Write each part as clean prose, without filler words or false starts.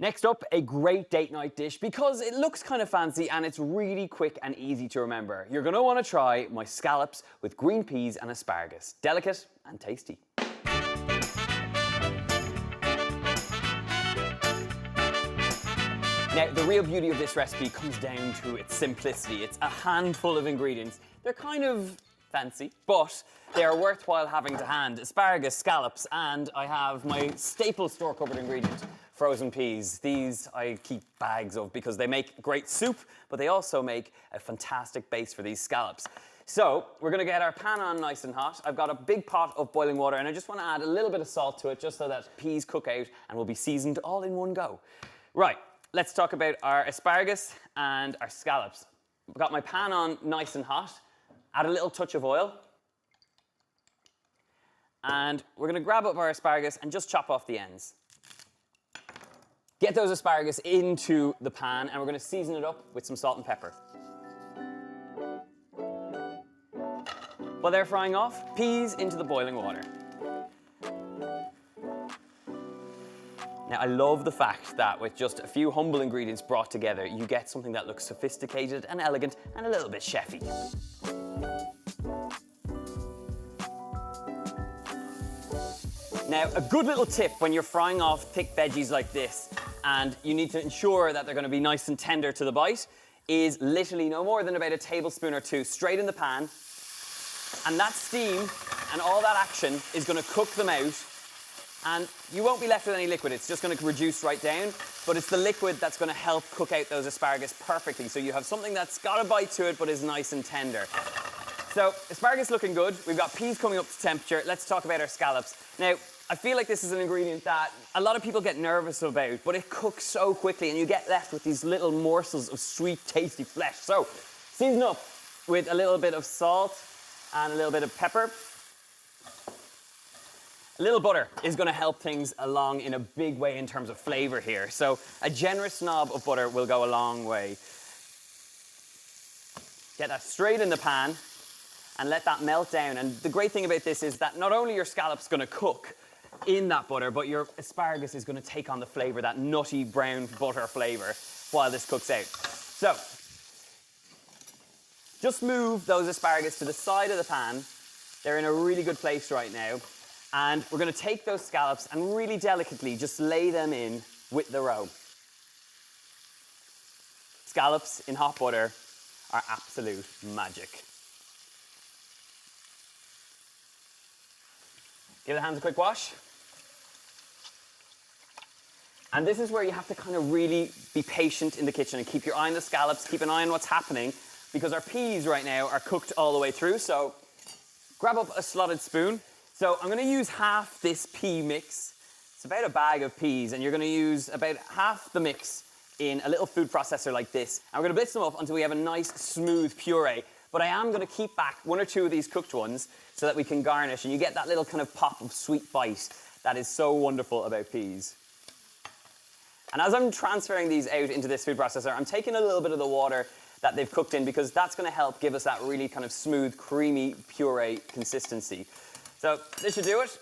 Next up, a great date night dish because it looks kind of fancy and it's really quick and easy to remember. You're gonna wanna try my scallops with green peas and asparagus. Delicate and tasty. Now, the real beauty of this recipe comes down to its simplicity. It's a handful of ingredients. They're kind of fancy, but they are worthwhile having to hand. Asparagus, scallops, and I have my staple store-cupboard ingredient, frozen peas. These I keep bags of because they make great soup, but they also make a fantastic base for these scallops. So we're gonna get our pan on nice and hot. I've got a big pot of boiling water and I just wanna add a little bit of salt to it just so that peas cook out and will be seasoned all in one go. Right, let's talk about our asparagus and our scallops. I've got my pan on nice and hot. Add a little touch of oil. And we're gonna grab up our asparagus and just chop off the ends. Get those asparagus into the pan and we're gonna season it up with some salt and pepper. While they're frying off, peas into the boiling water. Now, I love the fact that with just a few humble ingredients brought together, you get something that looks sophisticated and elegant and a little bit chefy. Now, a good little tip when you're frying off thick veggies like this, and you need to ensure that they're gonna be nice and tender to the bite, is literally no more than about a tablespoon or two straight in the pan, and that steam and all that action is gonna cook them out, and you won't be left with any liquid. It's just gonna reduce right down, but it's the liquid that's gonna help cook out those asparagus perfectly, so you have something that's got a bite to it but is nice and tender. So, asparagus looking good. We've got peas coming up to temperature. Let's talk about our scallops. Now, I feel like this is an ingredient that a lot of people get nervous about, but it cooks so quickly and you get left with these little morsels of sweet, tasty flesh. So, season up with a little bit of salt and a little bit of pepper. A little butter is gonna help things along in a big way in terms of flavor here. So, a generous knob of butter will go a long way. Get that straight in the pan and let that melt down. And the great thing about this is that not only your scallops gonna cook in that butter, but your asparagus is gonna take on the flavor, that nutty brown butter flavor, while this cooks out. So, just move those asparagus to the side of the pan. They're in a really good place right now. And we're gonna take those scallops and really delicately just lay them in with the roe. Scallops in hot butter are absolute magic. Give the hands a quick wash. And this is where you have to kind of really be patient in the kitchen and keep your eye on the scallops, keep an eye on what's happening, because our peas right now are cooked all the way through. So grab up a slotted spoon. So I'm gonna use half this pea mix. It's about a bag of peas, and you're gonna use about half the mix in a little food processor like this. And we're gonna blitz them up until we have a nice smooth puree. But I am gonna keep back one or two of these cooked ones so that we can garnish, and you get that little kind of pop of sweet bite that is so wonderful about peas. And as I'm transferring these out into this food processor, I'm taking a little bit of the water that they've cooked in because that's gonna help give us that really kind of smooth, creamy puree consistency. So this should do it.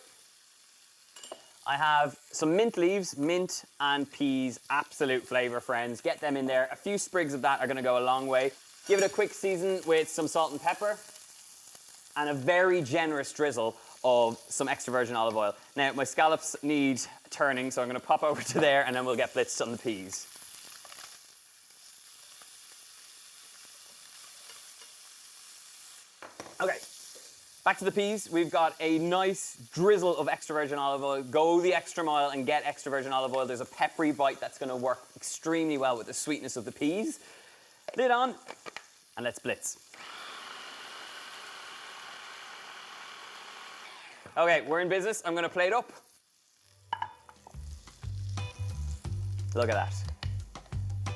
I have some mint leaves, mint and peas, absolute flavor, friends. Get them in there. A few sprigs of that are gonna go a long way. Give it a quick season with some salt and pepper and a very generous drizzle of some extra virgin olive oil. Now, my scallops need turning, so I'm gonna pop over to there and then we'll get blitzed on the peas. Okay, back to the peas. We've got a nice drizzle of extra virgin olive oil. Go the extra mile and get extra virgin olive oil. There's a peppery bite that's gonna work extremely well with the sweetness of the peas. Lid on, and let's blitz. Okay, we're in business. I'm gonna plate up. Look at that.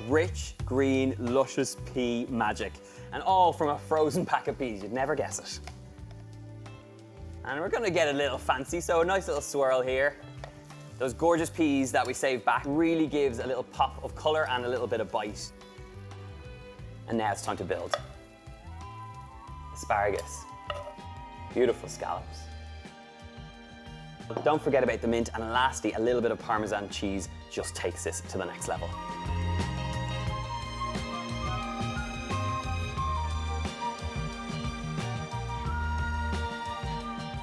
Rich, green, luscious pea magic. And all from a frozen pack of peas. You'd never guess it. And we're gonna get a little fancy, so a nice little swirl here. Those gorgeous peas that we saved back really gives a little pop of color and a little bit of bite. And now it's time to build. Asparagus. Beautiful scallops. Don't forget about the mint, and lastly, a little bit of Parmesan cheese just takes this to the next level.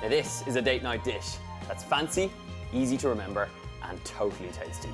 Now this is a date night dish that's fancy, easy to remember, and totally tasty.